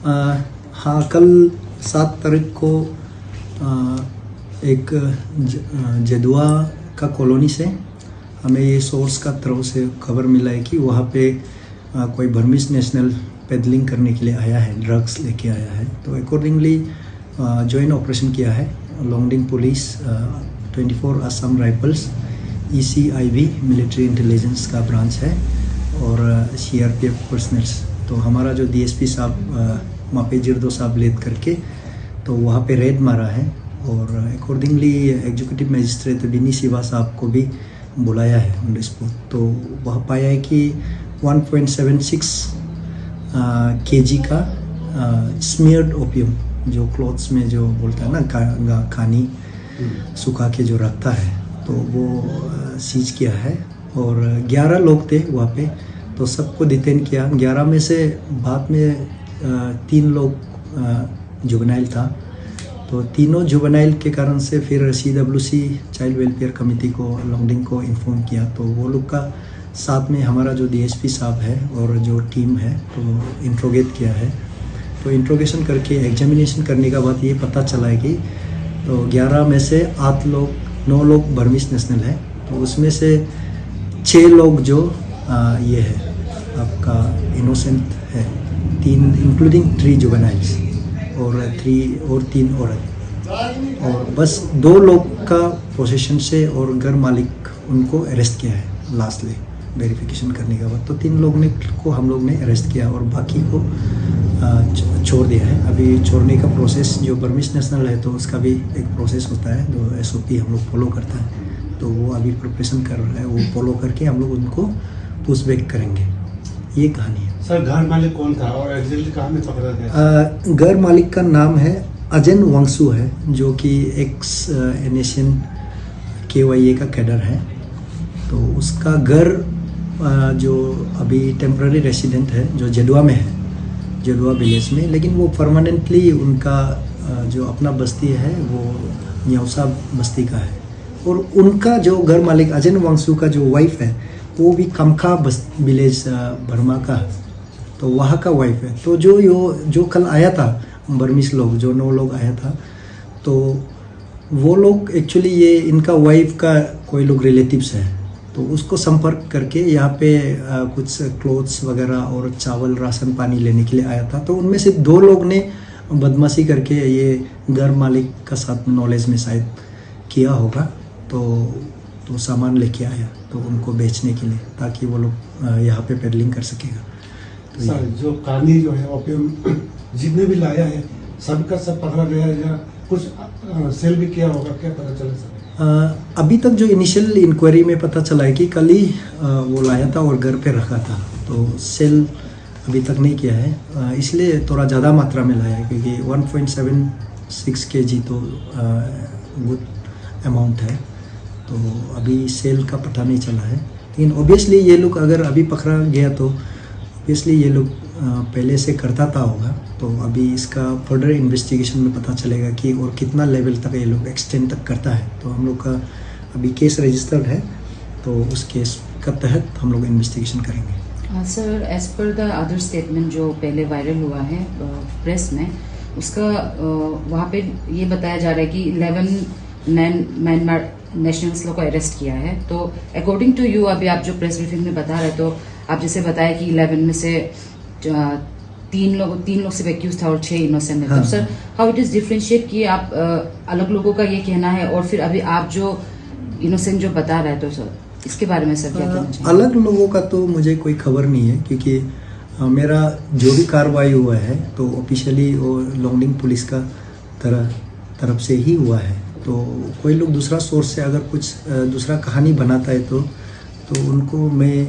हाँ, कल 7 तारीख को एक जदुआ का कॉलोनी से हमें ये सोर्स का तरफ से खबर मिला है कि वहाँ पे कोई बर्मीज नेशनल पेडलिंग करने के लिए आया है, ड्रग्स लेके आया है। तो अकॉर्डिंगली जॉइंट ऑपरेशन किया है Longding police, 24 Assam rifles, ECIB military intelligence का ब्रांच है और CRPF पर्सनल्स। तो हमारा जो DSP साहब मापे जिरदो साहब लेद करके तो वहाँ पे रेड मारा है और अकॉर्डिंगली एग्जीक्यूटिव मजिस्ट्रेट बिनी सिवा साहब को भी बुलाया है ऑन द स्पॉट। तो वह पाया है कि 1.76 kg का स्मीयर्ड ओपियम, जो क्लॉथ्स में जो बोलता है ना खानी सुखा के जो रखता है, तो वो सीज किया है। और 11 लोग थे वहाँ पे, तो सबको डिटेन किया। 11 में से बाद में 3 लोग जुवेनाइल था, तो तीनों जुवेनाइल के कारण से फिर CWC चाइल्ड वेलफेयर कमेटी को लोंगडिंग को इन्फॉर्म किया। तो वो लोग का साथ में हमारा जो DSP साहब है और जो टीम है तो इंट्रोगेट किया है। तो इंट्रोगेशन करके एग्जामिनेशन करने के बाद ये पता चला है कि तो 11 में से 9 लोग बर्मीज नेशनल है। तो उसमें से 6 लोग जो ये है आपका इनोसेंट है, 3 इंक्लूडिंग 3 जुवेनाइल्स और 3 औरत, और बस 2 लोग का पोजीशन से और घर मालिक उनको अरेस्ट किया है लास्टली वेरिफिकेशन करने के बाद। तो 3 लोग को हम लोग ने अरेस्ट किया और बाकी को छोड़ दिया है। अभी छोड़ने का प्रोसेस जो बर्मीज नेशनल है तो उसका भी एक प्रोसेस होता है जो SOP हम लोग फॉलो करता है, तो वो अभी प्रिपरेशन कर रहा है, वो फॉलो करके हम लोग उनको पुशबैक करेंगे। ये कहानी है। सर, घर मालिक कौन था और एग्जैक्टली कहाँ में पकड़ा गया? घर मालिक का नाम है अजन वांगसू है, जो कि एक्स NACN KYA का कैडर है। तो उसका घर जो अभी टेम्पररी रेसिडेंट है जो जदुआ में है, जदुआ विलेज में, लेकिन वो परमानेंटली उनका जो अपना बस्ती है वो न्यौसा बस्ती का है। और उनका जो घर मालिक अजन वांगसू का जो वाइफ है वो भी कमखा विलेज बर्मा का, तो वहाँ का वाइफ है। तो जो कल आया था बर्मीज लोग, जो 9 लोग आया था, तो वो लोग एक्चुअली ये इनका वाइफ का कोई लोग रिलेटिव्स है, तो उसको संपर्क करके यहाँ पे कुछ क्लोथ्स वगैरह और चावल राशन पानी लेने के लिए आया था। तो उनमें से 2 लोग ने बदमाशी करके ये घर मालिक का साथ नॉलेज में शायद किया होगा, तो सामान लेके आया तो उनको बेचने के लिए, ताकि वो लोग यहाँ पे पेडलिंग कर सकेगा। तो सर, जो कानी जो है ओपियम जितने भी लाया है सबका सब पकड़ा गया है या कुछ सेल भी किया होगा, क्या पता चला सर? अभी तक जो इनिशियल इंक्वायरी में पता चला है कि कल ही वो लाया था और घर पे रखा था, तो सेल अभी तक नहीं किया है, इसलिए थोड़ा ज़्यादा मात्रा में लाया है, क्योंकि 1.76 kg तो गुड अमाउंट है। तो अभी सेल का पता नहीं चला है, लेकिन ऑब्वियसली ये लोग अगर अभी पकड़ा गया तो ऑब्वियसली ये लोग पहले से करता था होगा। तो अभी इसका फर्दर इन्वेस्टिगेशन में पता चलेगा कि और कितना लेवल तक ये लोग एक्सटेंड तक करता है। तो हम लोग का अभी केस रजिस्टर्ड है, तो उस केस का तहत हम लोग इन्वेस्टिगेशन करेंगे। Sir, as per the other statement जो पहले वायरल हुआ है प्रेस में, उसका वहाँ पे ये बताया जा रहा है कि 11 म्यांमार नेशनल्स लोग को अरेस्ट किया है। तो अकॉर्डिंग टू यू, अभी आप जो प्रेस ब्रीफिंग में बता रहे, तो आप जैसे बताया कि 11 में से 3 लोग सिर्फ एक्यूज था और 6 इनोसेंट है। हाँ। तो sir, how it is differentiate कि आप अलग लोगों का ये कहना है और फिर अभी आप जो इनोसेंट जो बता रहे हैं, तो सर इसके बारे में सर क्या कहना चाहिए? अलग लोगों का तो मुझे कोई खबर नहीं है, क्योंकि मेरा जो भी कार्रवाई हुआ है तो ऑफिशियली वो लोंगडिंग पुलिस का तरफ से ही हुआ है। तो कोई लोग दूसरा सोर्स से अगर कुछ दूसरा कहानी बनाता है तो उनको मैं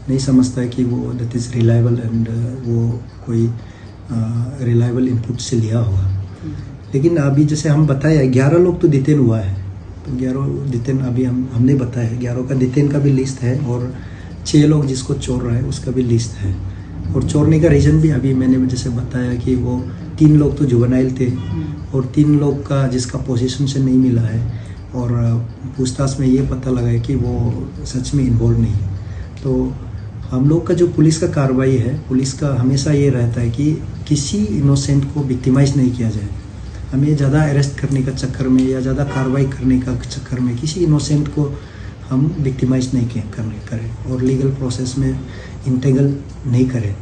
नहीं समझता है कि वो दैट इज़ रिलायबल एंड वो कोई रिलायबल इनपुट से लिया होगा। लेकिन अभी जैसे हम बताया 11 लोग तो डिटेन हुआ है, तो 11 डिटेन अभी हमने बताया 11 का डिटेन का भी लिस्ट है और 6 लोग जिसको चोर रहा है उसका भी लिस्ट है। और चोरने का रीज़न भी अभी मैंने जैसे बताया कि वो 3 लोग तो जुवेनाइल थे और 3 लोग का जिसका पोजीशन से नहीं मिला है और पूछताछ में ये पता लगा है कि वो सच में इन्वॉल्व नहीं है। तो हम लोग का जो पुलिस का कार्रवाई है, पुलिस का हमेशा ये रहता है कि किसी इनोसेंट को विक्टिमाइज नहीं किया जाए। हमें ज़्यादा अरेस्ट करने का चक्कर में या ज़्यादा कार्रवाई करने का चक्कर में किसी इनोसेंट को हम विक्टिमाइज नहीं करें और लीगल प्रोसेस में इंटेगल नहीं करें,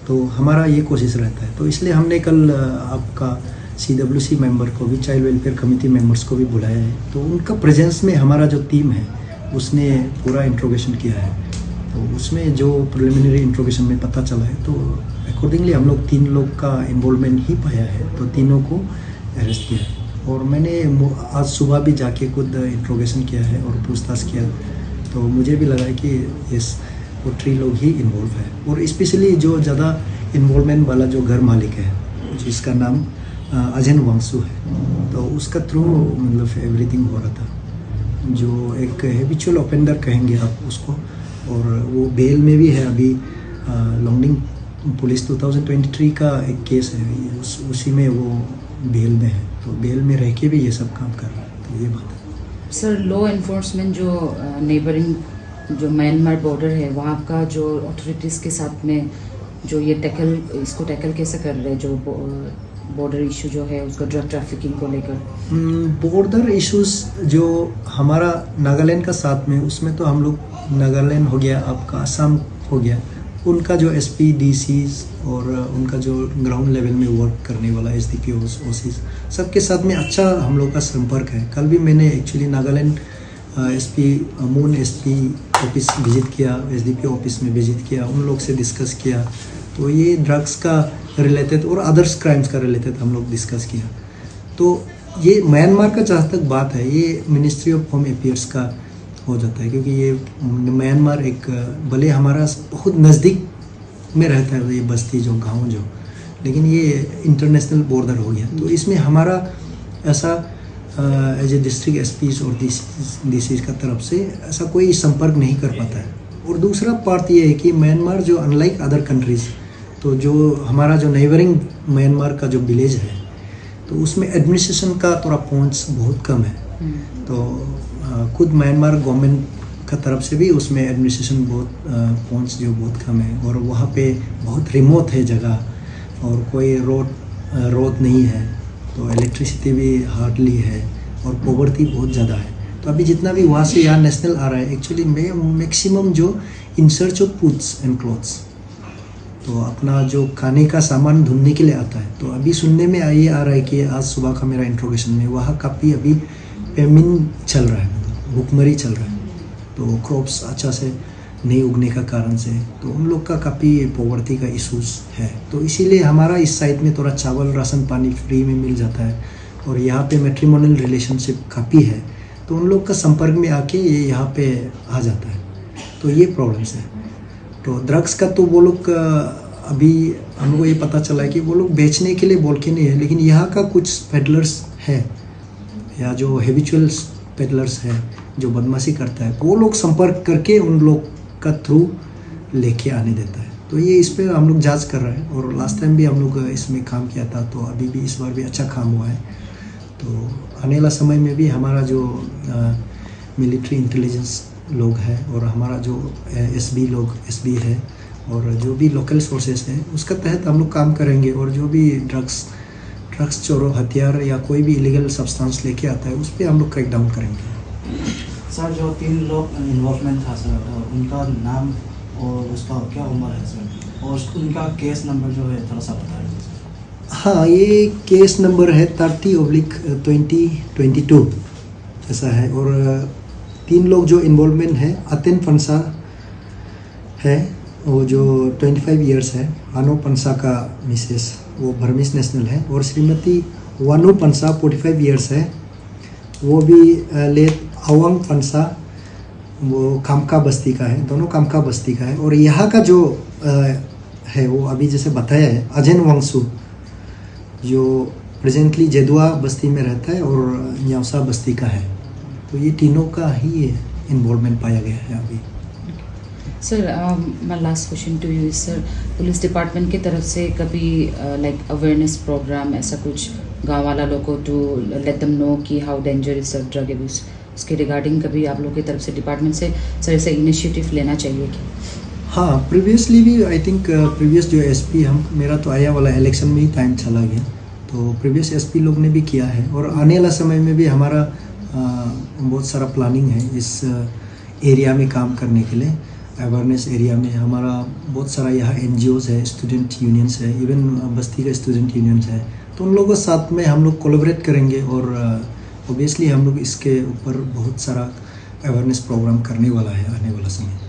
तो हमारा ये कोशिश रहता है। तो इसलिए हमने कल आपका CWC मेंबर को भी, चाइल्ड वेलफेयर कमेटी मेंबर्स को भी बुलाया है। तो उनका प्रेजेंस में हमारा जो टीम है उसने पूरा इंट्रोगेशन किया है। तो उसमें जो प्रिलिमिनरी इंट्रोगेशन में पता चला है, तो अकॉर्डिंगली हम लोग 3 लोग का इन्वॉल्वमेंट ही पाया है, तो तीनों को अरेस्ट किया है। और मैंने आज सुबह भी जाके खुद इंट्रोगेशन किया है और पूछताछ किया, तो मुझे भी लगा कि यस, वो 3 लोग ही इन्वॉल्व है। और स्पेशली जो ज़्यादा इन्वॉल्वमेंट वाला जो घर मालिक है, जिसका नाम अजन वांगसू है, तो उसका थ्रू मतलब एवरीथिंग हो रहा था। जो एक हैबिचुअल ऑफेंडर कहेंगे आप उसको, और वो बेल में भी है अभी। लॉन्गडिंग पुलिस 2023 का एक केस है, उसी में वो बेल में है, तो बेल में रह के भी ये सब काम कर रहा है। तो ये बात है सर। लॉ एनफोर्समेंट जो नेबरिंग जो म्यांमार बॉर्डर है, वहाँ का जो अथॉरिटीज़ के साथ में जो ये इसको टैकल कैसे कर रहे हैं, जो बॉर्डर इशू जो है उसका, ड्रग ट्रैफिकिंग को लेकर? बॉर्डर इश्यूज जो हमारा नागालैंड का साथ में, उसमें तो हम लोग, नागालैंड हो गया, आपका असम हो गया, उनका जो SP DCs और उनका जो ग्राउंड लेवल में वर्क करने वाला SDPOs OCs, सबके साथ में अच्छा हम लोग का संपर्क है। कल भी मैंने actually Nagaland moon SP office visit किया, SDPO ऑफिस में विजिट किया, उन लोग से डिस्कस किया। तो ये ड्रग्स का रिलेटेड और अदर्स क्राइम्स का रिलेटेड हम लोग डिस्कस किया। तो ये म्यांमार का जहाँ तक बात है, ये मिनिस्ट्री ऑफ होम अफेयर्स का हो जाता है, क्योंकि ये म्यांमार एक, भले हमारा बहुत नज़दीक में रहता है ये बस्ती जो गांव जो, लेकिन ये इंटरनेशनल बॉर्डर हो गया। तो इसमें हमारा ऐसा एज ए डिस्ट्रिक्ट SPs और DCs का तरफ से ऐसा कोई संपर्क नहीं कर पाता है। और दूसरा पार्ट ये है कि म्यांमार जो अनलाइक अदर कंट्रीज़, तो जो हमारा जो नेबरिंग म्यांमार का जो विलेज है, तो उसमें एडमिनिस्ट्रेशन का थोड़ा पहुंच बहुत कम है। तो खुद म्यांमार गवर्नमेंट का तरफ से भी उसमें एडमिनिस्ट्रेशन बहुत पहुंच जो बहुत कम है, और वहाँ पे बहुत रिमोट है जगह, और कोई रोड नहीं है, तो इलेक्ट्रिसिटी भी हार्डली है, और पॉवर्टी बहुत ज़्यादा है। तो अभी जितना भी वहाँ से यहाँ नेशनल आ रहा है, एक्चुअली मैक्सिमम जो in search of foods and clothes, तो अपना जो खाने का सामान ढूंढने के लिए आता है। तो अभी सुनने में ये आ रहा है कि आज सुबह का मेरा इंट्रोगेशन में, वहाँ काफ़ी अभी फेमिन चल रहा है, भूखमरी चल रहा है। तो क्रॉप्स अच्छा से नहीं उगने का कारण से, तो उन लोग का काफ़ी पॉवर्टी का इशूज़ है। तो इसीलिए हमारा इस साइड में थोड़ा चावल, राशन पानी फ्री में मिल जाता है, और यहाँ पे मैट्रिमोनियल रिलेशनशिप काफ़ी है, तो उन लोग का संपर्क में आके ये यहाँ पे आ जाता है। तो ये प्रॉब्लम्स है। तो ड्रग्स का तो वो लोग अभी हमको ये पता चला है कि वो लोग बेचने के लिए बोल के नहीं है, लेकिन यहाँ का कुछ पेडलर्स है, या जो हैबिचुअल पेडलर्स है जो बदमाशी करता है, वो लोग संपर्क करके उन लोग का थ्रू लेके आने देता है। तो ये इस पर हम लोग जांच कर रहे हैं, और लास्ट टाइम भी हम लोग इसमें काम किया था, तो अभी भी इस बार भी अच्छा काम हुआ है। तो आने वाला समय में भी हमारा जो मिलिट्री इंटेलिजेंस लोग हैं, और हमारा जो SB है, और जो भी लोकल सोर्सेस हैं, उसका तहत हम लोग काम करेंगे। और जो भी ड्रग्स चोरों, हथियार या कोई भी इलीगल सब्सटेंस लेके आता है, उस पर हम लोग क्रैक डाउन करेंगे। सर, जो 3 लोग इन्वॉल्वमेंट था सर, उनका नाम और उसका क्या उम्र है सर, और उनका केस नंबर जो है थोड़ा सा बता दीजिए सर। हाँ, ये केस नंबर है 30/2022 ऐसा है। और 3 लोग जो इन्वॉल्वमेंट है, अतेन पंसा है, वो जो 25 ईयर्स है, हानो पंसा का मिसेस, वो बर्मीज नेशनल है, और श्रीमती वानो पंसा 45 ईयर्स है, वो भी लेट अवंग पंसा, वो कामका बस्ती का है, दोनों कामका बस्ती का है। और यहाँ का जो है, वो अभी जैसे बताया है, अजन वांगसू, जो प्रेजेंटली जेदुआ बस्ती में रहता है और न्यावसा बस्ती का है। तो ये तीनों का ही इन्वॉल्वमेंट पाया गया है अभी। Sir, my last question to you is, sir, police department की तरफ से कभी लाइक अवेयरनेस प्रोग्राम ऐसा कुछ गांव वाला लोगों को टू लेट देम नो कि how dangerous is drug abuse, उसके रिगार्डिंग कभी आप लोगों की तरफ से डिपार्टमेंट से सर ऐसा इनिशिएटिव लेना चाहिए कि? हाँ, प्रीवियसली भी आई थिंक प्रीवियस जो एसपी हम मेरा तो आया वाला इलेक्शन में ही टाइम चला गया, तो प्रीवियस एसपी लोग ने भी किया है और आने वाला समय में भी हमारा बहुत सारा प्लानिंग है इस एरिया में काम करने के लिए। अवेयरनेस एरिया में हमारा बहुत सारा यहाँ NGOs है, स्टूडेंट यूनियंस है, इवन बस्ती का स्टूडेंट यूनियंस है, तो उन लोगों के साथ में हम लोग कोलैबोरेट करेंगे और ऑब्वियसली हम लोग इसके ऊपर बहुत सारा अवेयरनेस प्रोग्राम करने वाला है आने वाला समय।